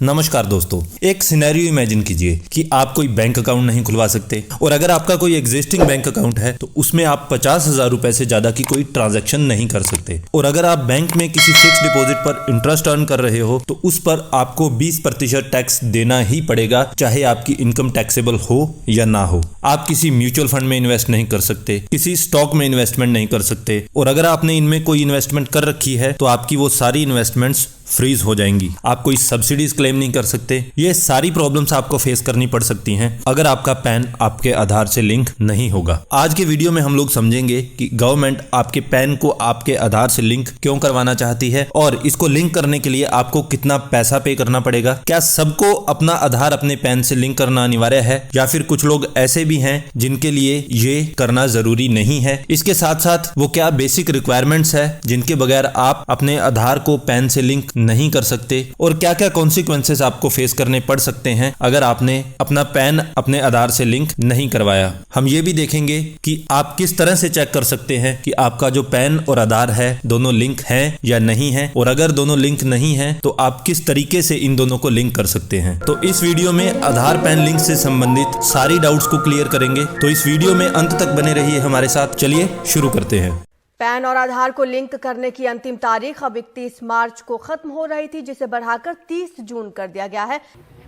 नमस्कार दोस्तों, एक सिनेरियो इमेजिन कीजिए कि आप कोई बैंक अकाउंट नहीं खुलवा सकते और अगर आपका कोई एग्जिस्टिंग बैंक अकाउंट है तो उसमें आप 50,000 रुपए से ज्यादा की कोई ट्रांजैक्शन नहीं कर सकते और अगर आप बैंक में किसी फिक्स डिपॉजिट पर इंटरेस्ट अर्न कर रहे हो तो उस पर आपको 20% टैक्स देना ही पड़ेगा, चाहे आपकी इनकम टैक्सेबल हो या ना हो। आप किसी म्यूचुअल फंड में इन्वेस्ट नहीं कर सकते, किसी स्टॉक में इन्वेस्टमेंट नहीं कर सकते और अगर आपने इनमें कोई इन्वेस्टमेंट कर रखी है तो आपकी वो सारी इन्वेस्टमेंट्स फ्रीज हो जाएंगी। आप कोई सब्सिडीज क्लेम नहीं कर सकते। ये सारी प्रॉब्लम्स आपको फेस करनी पड़ सकती हैं अगर आपका पैन आपके आधार से लिंक नहीं होगा। आज के वीडियो में हम लोग समझेंगे कि गवर्नमेंट आपके पैन को आपके आधार से लिंक क्यों करवाना चाहती है और इसको लिंक करने के लिए आपको कितना पैसा पे करना पड़ेगा। क्या सबको अपना आधार अपने पैन से लिंक करना अनिवार्य है या फिर कुछ लोग ऐसे भी हैं जिनके लिए ये करना जरूरी नहीं है। इसके साथ साथ वो क्या बेसिक रिक्वायरमेंट्स है जिनके बगैर आप अपने आधार को पैन से लिंक नहीं कर सकते और क्या क्या कॉन्सिक्वेंसेस आपको फेस करने पड़ सकते हैं अगर आपने अपना पैन अपने आधार से लिंक नहीं करवाया। हम ये भी देखेंगे कि आप किस तरह से चेक कर सकते हैं कि आपका जो पैन और आधार है दोनों लिंक हैं या नहीं है और अगर दोनों लिंक नहीं है तो आप किस तरीके से इन दोनों को लिंक कर सकते हैं। तो इस वीडियो में आधार पैन लिंक से संबंधित सारी डाउट्स को क्लियर करेंगे, तो इस वीडियो में अंत तक बने रहिए हमारे साथ। चलिए शुरू करते हैं। पैन और आधार को लिंक करने की अंतिम तारीख अब 31 मार्च को खत्म हो रही थी, जिसे बढ़ाकर 30 जून कर दिया गया है।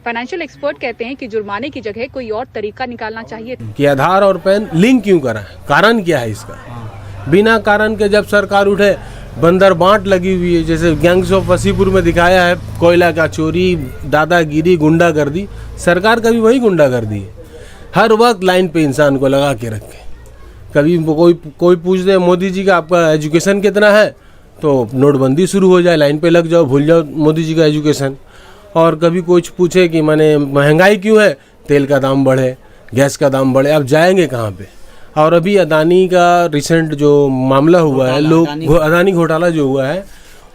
फाइनेंशियल एक्सपर्ट कहते हैं कि जुर्माने की जगह कोई और तरीका निकालना चाहिए कि आधार और पैन लिंक क्यों करा, कारण क्या है इसका। बिना कारण के जब सरकार उठे, बंदर बांट लगी हुई है, जैसे गैंग्स ऑफ वसीपुर में दिखाया है, कोयला का चोरी, दादागिरी, गुंडागर्दी। सरकार का भी वही गुंडागर्दी है, हर वक्त लाइन पे इंसान को लगा के रखे। कभी कोई पूछ दे मोदी जी का आपका एजुकेशन कितना है तो नोटबंदी शुरू हो जाए, लाइन पे लग जाओ, भूल जाओ मोदी जी का एजुकेशन। और कभी कुछ पूछे कि माने महंगाई क्यों है, तेल का दाम बढ़े, गैस का दाम बढ़े, आप जाएंगे कहाँ पे। और अभी अदानी का रिसेंट जो मामला हुआ है, लोग अदानी घोटाला जो हुआ है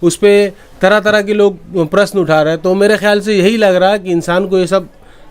उस पर तरह तरह के लोग प्रश्न उठा रहे हैं। तो मेरे ख्याल से यही लग रहा है कि इंसान को ये सब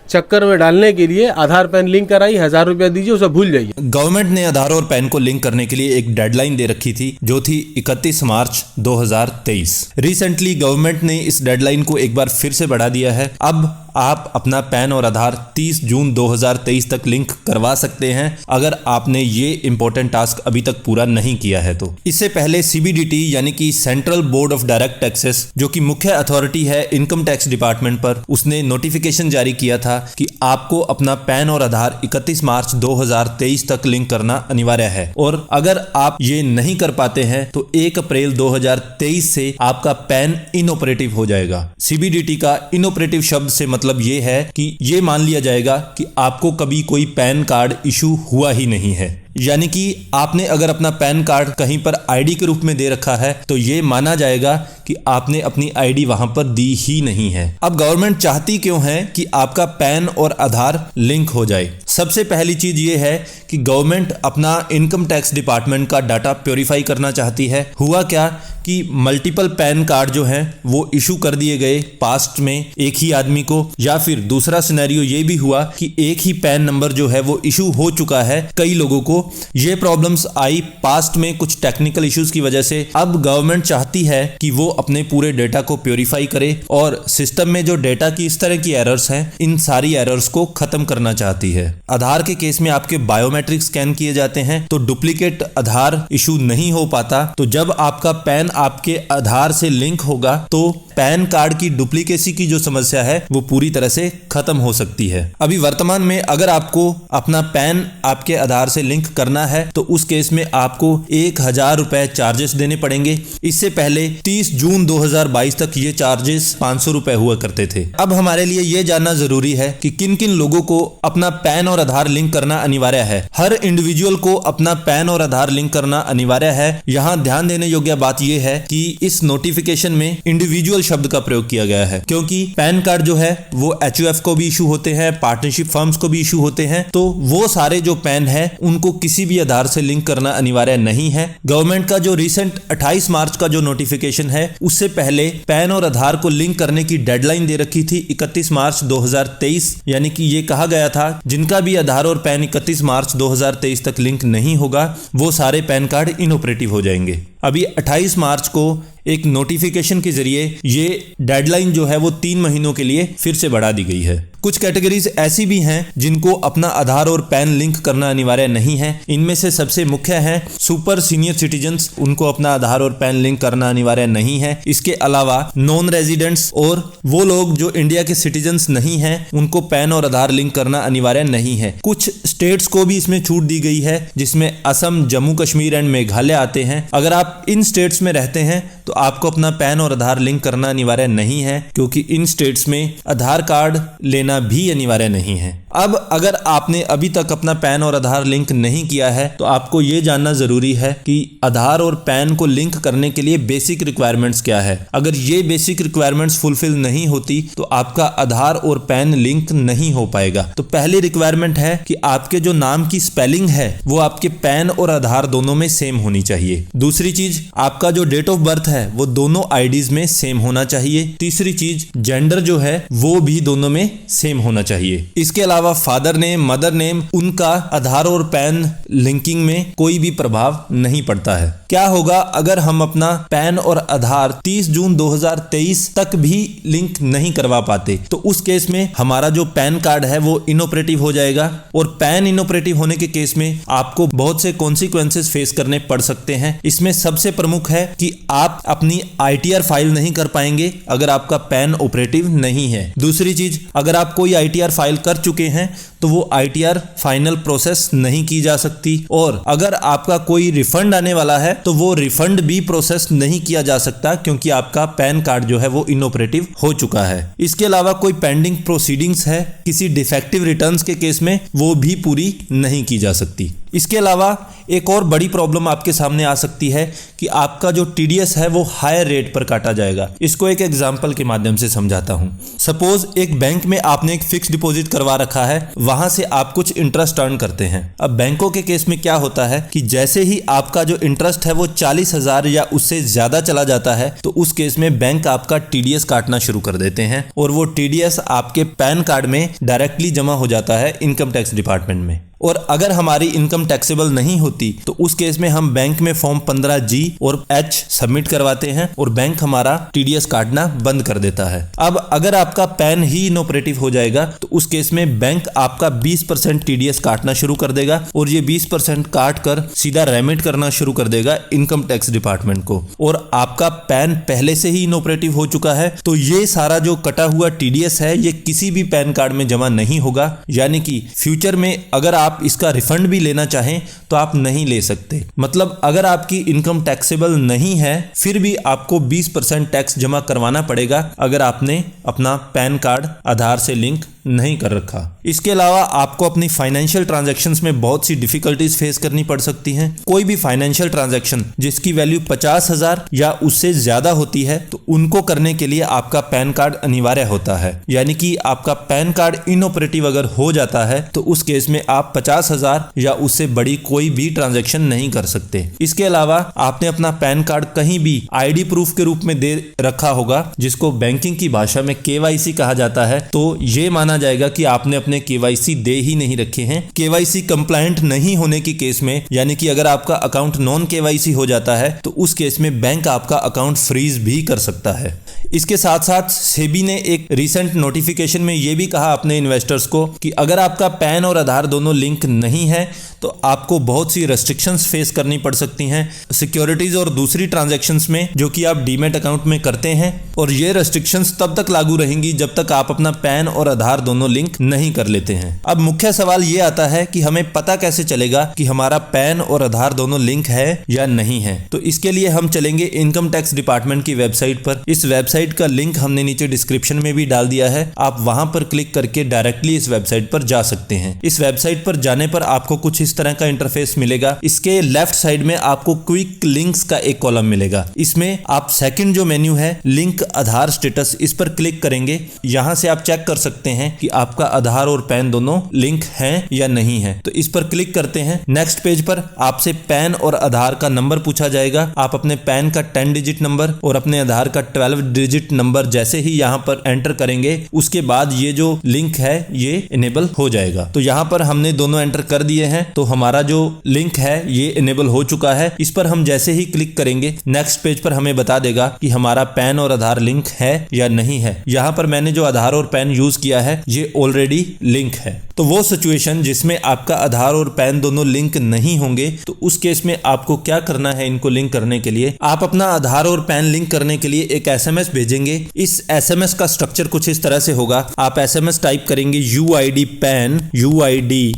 चक्कर में डालने के लिए आधार पैन लिंक कराई, 1000 रुपया दीजिए, उसे भूल जाइए। गवर्नमेंट ने आधार और पैन को लिंक करने के लिए एक डेडलाइन दे रखी थी जो थी 31 मार्च 2023। रिसेंटली गवर्नमेंट ने इस डेडलाइन को एक बार फिर से बढ़ा दिया है। अब आप अपना पैन और आधार 30 जून 2023 तक लिंक करवा सकते हैं अगर आपने ये इंपॉर्टेंट टास्क अभी तक पूरा नहीं किया है तो। इससे पहले CBDT यानी कि central board of direct taxes, जो कि मुख्य अथॉरिटी है इनकम टैक्स डिपार्टमेंट पर, उसने नोटिफिकेशन जारी किया था कि आपको अपना पैन और आधार 31 मार्च 2023 तक लिंक करना अनिवार्य है और अगर आप ये नहीं कर पाते हैं तो 1 अप्रैल 2023 से आपका पैन इनऑपरेटिव हो जाएगा। CBDT का इनऑपरेटिव शब्द से मतलब ये है कि ये मान लिया जाएगा कि आपको कभी कोई पैन कार्ड इशू हुआ ही नहीं है। यानी कि आपने अगर अपना पैन कार्ड कहीं पर आईडी के रूप में दे रखा है तो ये माना जाएगा कि आपने अपनी आईडी वहां पर दी ही नहीं है। अब गवर्नमेंट चाहती क्यों है कि आपका पैन और आधार लिंक हो जाए? सबसे पहली चीज ये है कि गवर्नमेंट अपना इनकम टैक्स डिपार्टमेंट का डाटा प्योरीफाई करना चाहती है। हुआ क्या कि मल्टीपल पैन कार्ड जो हैं वो इशू कर दिए गए पास्ट में एक ही आदमी को, या फिर दूसरा सिनेरियो ये भी हुआ कि एक ही पैन नंबर जो है वो इशू हो चुका है कई लोगों को। ये प्रॉब्लम्स आई पास्ट में कुछ टेक्निकल इश्यूज की वजह से। अब गवर्नमेंट चाहती है कि वो अपने पूरे डेटा को प्योरीफाई करे और सिस्टम में जो डेटा की इस तरह की एरर्स हैं, इन सारी एरर्स को खत्म करना चाहती है। आधार के केस में आपके बायोमेट्रिक स्कैन किए जाते हैं तो डुप्लीकेट आधार इशू नहीं हो पाता। तो जब आपका पैन आपके आधार से लिंक होगा तो पैन कार्ड की डुप्लीकेसी की जो समस्या है वो पूरी तरह से खत्म हो सकती है। अभी वर्तमान में अगर आपको अपना पैन आपके आधार से लिंक करना है तो उस केस में आपको 1000 रुपए चार्जेस देने पड़ेंगे। इससे पहले 30 जून 2022 तक ये चार्जेस 500 रुपए हुआ करते थे। अब हमारे लिए ये जानना जरूरी है कि किन किन लोगों को अपना पैन और आधार लिंक करना अनिवार्य है। हर इंडिविजुअल को अपना पैन और आधार लिंक करना अनिवार्य है। यहाँ ध्यान देने योग्य बात यह है कि इस नोटिफिकेशन में इंडिविजुअल शब्द का प्रयोग किया गया है क्योंकि पैन कार्ड जो है वो HUF को भी इशू होते हैं, पार्टनरशिप फर्म्स को भी इशू होते हैं। तो वो सारे जो पैन है उनको किसी भी आधार से लिंक करना अनिवार्य नहीं है। गवर्नमेंट का जो रिसेंट 28 मार्च का जो नोटिफिकेशन है उससे पहले पैन और आधार को लिंक करने की डेडलाइन दे रखी थी 31 मार्च 2023, यानी कि ये कहा गया था जिनका भी आधार और पैन 31 मार्च 2023 तक लिंक नहीं होगा वो सारे पैन कार्ड इनऑपरेटिव हो जाएंगे। अभी 28 मार्च को एक नोटिफिकेशन के जरिए ये डेडलाइन जो है वो 3 महीनों के लिए फिर से बढ़ा दी गई है। कुछ कैटेगरीज ऐसी भी हैं जिनको अपना आधार और पैन लिंक करना अनिवार्य नहीं है। इनमें से सबसे मुख्य है सुपर सीनियर सिटीजन्स, उनको अपना आधार और पैन लिंक करना अनिवार्य नहीं है। इसके अलावा नॉन रेजिडेंट्स और वो लोग जो इंडिया के सिटीजन्स नहीं हैं उनको पैन और आधार लिंक करना अनिवार्य नहीं है। कुछ स्टेट्स को भी इसमें छूट दी गई है जिसमें असम, जम्मू कश्मीर एंड मेघालय आते हैं। अगर आप इन स्टेट्स में रहते हैं तो आपको अपना पैन और आधार लिंक करना अनिवार्य नहीं है, क्योंकि इन स्टेट्स में आधार कार्ड लेना भी अनिवार्य नहीं है। अब अगर आपने अभी तक अपना पैन और आधार लिंक नहीं किया है तो आपको ये जानना जरूरी है कि आधार और पैन को लिंक करने के लिए बेसिक रिक्वायरमेंट्स क्या है। अगर ये बेसिक रिक्वायरमेंट्स फुलफिल नहीं होती तो आपका आधार और पैन लिंक नहीं हो पाएगा। तो पहली रिक्वायरमेंट है कि आपके जो नाम की स्पेलिंग है वो आपके पैन और आधार दोनों में सेम होनी चाहिए। दूसरी चीज, आपका जो डेट ऑफ बर्थ है वो दोनों आईडीज में सेम होना चाहिए। तीसरी चीज, जेंडर जो है वो भी दोनों में सेम होना चाहिए। इसके अलावा फादर नेम, मदर नेम, उनका आधार और पैन लिंकिंग में कोई भी प्रभाव नहीं पड़ता है। क्या होगा अगर हम अपना पैन और आधार 30 जून 2023 तक भी लिंक नहीं करवा पाते? तो उस केस में हमारा जो पैन कार्ड है वो इनऑपरेटिव हो जाएगा, और पैन इनऑपरेटिव होने के केस में आपको बहुत से कॉन्सिक्वेंसेस फेस करने पड़ सकते हैं। इसमें सबसे प्रमुख है कि आप अपनी ITR फाइल नहीं कर पाएंगे अगर आपका पैन ऑपरेटिव नहीं है। दूसरी चीज, अगर आप कोई ITR फाइल कर चुके हैं तो वो ITR फाइनल प्रोसेस नहीं की जा सकती, और अगर आपका कोई रिफंड आने वाला है तो वो रिफंड भी प्रोसेस नहीं किया जा सकता, क्योंकि आपका पैन कार्ड जो है वो इनऑपरेटिव हो चुका है। इसके अलावा कोई पेंडिंग प्रोसीडिंग्स है किसी डिफेक्टिव रिटर्न्स के केस में, वो भी पूरी नहीं की जा सकती। इसके अलावा एक और बड़ी प्रॉब्लम आपके सामने आ सकती है कि आपका जो TDS है वो हायर रेट पर काटा जाएगा। इसको एक एग्जांपल के माध्यम से समझाता हूं। सपोज एक बैंक में आपने एक फिक्स डिपॉजिट करवा रखा है, वहां से आप कुछ इंटरेस्ट अर्न करते हैं। अब बैंकों के केस में क्या होता है कि जैसे ही आपका जो इंटरेस्ट है वो 40,000 या उससे ज्यादा चला जाता है तो उस केस में बैंक आपका TDS काटना शुरू कर देते हैं, और वो TDS आपके पैन कार्ड में डायरेक्टली जमा हो जाता है इनकम टैक्स डिपार्टमेंट में। और अगर हमारी इनकम टैक्सेबल नहीं होती तो उस केस में हम बैंक में फॉर्म 15G और H सबमिट करवाते हैं और बैंक हमारा TDS काटना बंद कर देता है। अब अगर आपका पैन ही इनऑपरेटिव हो जाएगा तो उस केस में बैंक आपका 20% TDS काटना शुरू कर देगा, और ये 20% काट कर सीधा रेमिट करना शुरू कर देगा इनकम टैक्स डिपार्टमेंट को। और आपका पैन पहले से ही इनऑपरेटिव हो चुका है तो ये सारा जो कटा हुआ TDS है ये किसी भी पैन कार्ड में जमा नहीं होगा, यानी कि फ्यूचर में अगर आप इसका रिफंड भी लेना चाहें तो आप नहीं ले सकते। मतलब अगर आपकी इनकम टैक्सेबल नहीं है फिर भी आपको 20% टैक्स जमा करवाना पड़ेगा अगर आपने अपना पैन कार्ड आधार से लिंक नहीं कर रखा। इसके अलावा आपको अपनी फाइनेंशियल ट्रांजैक्शंस में बहुत सी डिफिकल्टीज फेस करनी पड़ सकती हैं। कोई भी फाइनेंशियल ट्रांजैक्शन जिसकी वैल्यू 50,000 या उससे ज्यादा होती है तो उनको करने के लिए आपका पैन कार्ड अनिवार्य होता है, यानी कि आपका पैन कार्ड इनऑपरेटिव अगर हो जाता है तो उस केस में आप 50,000 या उससे बड़ी कोई भी ट्रांजैक्शन नहीं कर सकते। इसके अलावा आपने अपना पैन कार्ड कहीं भी ID प्रूफ के रूप में दे रखा होगा, जिसको बैंकिंग की भाषा में KYC कहा जाता है, तो ये माना जाएगा कि आपने अपने KYC दे ही नहीं रखे हैं। KYC कंप्लायंट नहीं होने के केस में, यानी कि अगर आपका अकाउंट नॉन KYC हो जाता है तो उस केस में बैंक आपका अकाउंट फ्रीज भी कर सकता है। इसके साथ साथ सेबी ने एक रिसेंट नोटिफिकेशन में यह भी कहा अपने इन्वेस्टर्स को कि अगर आपका पैन और आधार दोनों लिंक नहीं है तो आपको बहुत सी रेस्ट्रिक्शंस फेस करनी पड़ सकती हैं सिक्योरिटीज और दूसरी ट्रांजैक्शंस में जो कि आप डीमैट अकाउंट में करते हैं, और ये रेस्ट्रिक्शंस तब तक लागू रहेंगी जब तक आप अपना पैन और आधार दोनों लिंक नहीं कर लेते हैं। अब मुख्य सवाल ये आता है कि हमें पता कैसे चलेगा कि हमारा पैन और आधार दोनों लिंक है या नहीं है। तो इसके लिए हम चलेंगे इनकम टैक्स डिपार्टमेंट की वेबसाइट पर। इस वेबसाइट का लिंक हमने नीचे डिस्क्रिप्शन में भी डाल दिया है, आप वहां पर क्लिक करके डायरेक्टली इस वेबसाइट पर जा सकते हैं। इस वेबसाइट पर जाने पर आपको कुछ इस इस तरह का इंटरफेस मिलेगा। इसके लेफ्ट साइड में आपको क्विक लिंक्स का एक कॉलम मिलेगा। इसमें आप सेकंड जो मेन्यू है लिंक आधार स्टेटस, इस पर क्लिक करेंगे। यहां से आप चेक कर सकते हैं कि आपका आधार और पैन दोनों लिंक हैं या नहीं है। तो इस पर क्लिक करते हैं। नेक्स्ट पेज पर आपसे पैन और आधार का नंबर पूछा जाएगा। आप अपने पैन का 10 डिजिट नंबर और अपने आधार का 12 डिजिट नंबर जैसे ही यहां पर एंटर करेंगे, उसके बाद ये जो लिंक है ये इनेबल हो जाएगा। तो यहां पर हमने दोनों एंटर कर दिए हैं, तो हमारा जो लिंक है ये इनेबल हो चुका है। इस पर हम जैसे ही क्लिक करेंगे नेक्स्ट पेज पर हमें बता देगा कि हमारा पैन और आधार लिंक है या नहीं है। यहां पर मैंने जो आधार और पैन यूज किया है ये ऑलरेडी लिंक है। तो वो सिचुएशन जिसमें आपका आधार और पैन दोनों लिंक नहीं होंगे, तो उस केस में आपको क्या करना है? इनको लिंक करने के लिए आप अपना आधार और पैन लिंक करने के लिए एक एसएमएस भेजेंगे। इस एसएमएस का स्ट्रक्चर कुछ इस तरह से होगा। आप एसएमएस टाइप करेंगे UID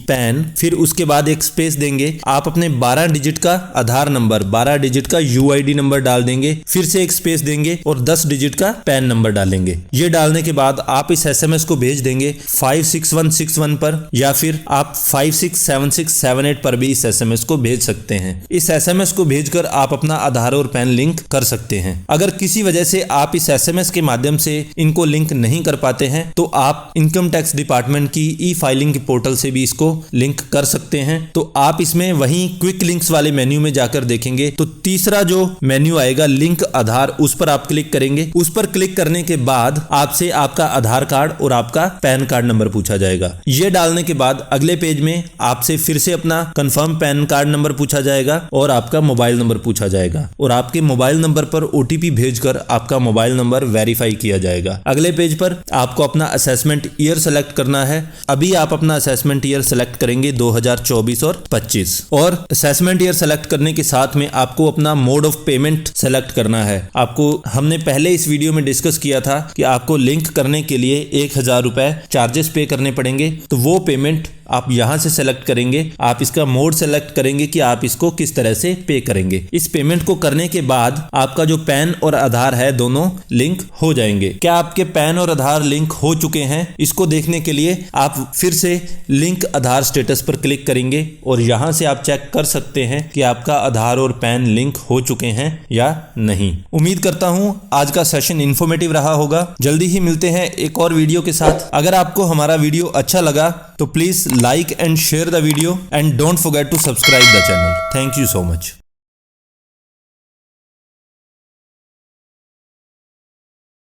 पैन, फिर उसके बाद एक स्पेस देंगे। आप अपने 12 डिजिट का आधार नंबर, 12 डिजिट का UID नंबर डाल देंगे, फिर से एक स्पेस देंगे और 10 डिजिट का पैन नंबर डालेंगे। ये डालने के बाद आप इस एसएमएस को भेज देंगे 56161 पर, या फिर आप 567678 पर भी इस एसएमएस को भेज सकते हैं। इस एसएमएस को भेजकर आप अपना आधार और पैन लिंक कर सकते हैं। अगर किसी वजह से आप इस एसएमएस के माध्यम से इनको लिंक नहीं कर पाते हैं, तो आप इनकम टैक्स डिपार्टमेंट की ई फाइलिंग के पोर्टल से भी इसको लिंक कर सकते हैं। तो आप इसमें वहीं क्विक लिंक्स वाले मेन्यू में जाकर देखेंगे तो तीसरा जो मेन्यू आएगा लिंक आधार, उस पर आप क्लिक करेंगे। उस पर क्लिक करने के बाद आपसे आपका आधार कार्ड और आपका पैन कार्ड नंबर पूछा जाएगा। ये डालने के बाद अगले पेज में आपसे फिर से अपना कंफर्म पैन कार्ड नंबर पूछा जाएगा और आपका मोबाइल नंबर पूछा जाएगा, और आपके मोबाइल नंबर पर OTP भेजकर आपका मोबाइल नंबर वेरीफाई किया जाएगा। अगले पेज पर आपको अपना असेसमेंट ईयर सेलेक्ट करना है। अभी आप अपना असेसमेंट ईयर सेलेक्ट करेंगे 2024 और 25, और असेसमेंट ईयर सेलेक्ट करने के साथ में आपको अपना मोड ऑफ पेमेंट सेलेक्ट करना है। आपको हमने पहले इस वीडियो में डिस्कस किया था कि आपको लिंक करने के लिए 1000 रुपए चार्जेस पे करने पड़ेंगे, तो वो पेमेंट आप यहां से सेलेक्ट करेंगे। आप इसका मोड सेलेक्ट करेंगे कि आप इसको किस तरह से पे करेंगे। इस पेमेंट को करने के बाद आपका जो पैन और आधार है दोनों लिंक हो जाएंगे। क्या आपके पैन और आधार लिंक हो चुके हैं? इसको देखने के लिए आप फिर से लिंक आधार स्टेटस पर क्लिक करेंगे और यहां से आप चेक कर सकते हैं कि आपका आधार और पैन लिंक हो चुके हैं या नहीं। उम्मीद करता हूं आज का सेशन इंफॉर्मेटिव रहा होगा। जल्दी ही मिलते हैं एक और वीडियो के साथ। अगर आपको हमारा वीडियो अच्छा लगा तो please like and share the video and don't forget to subscribe the channel. Thank you so much.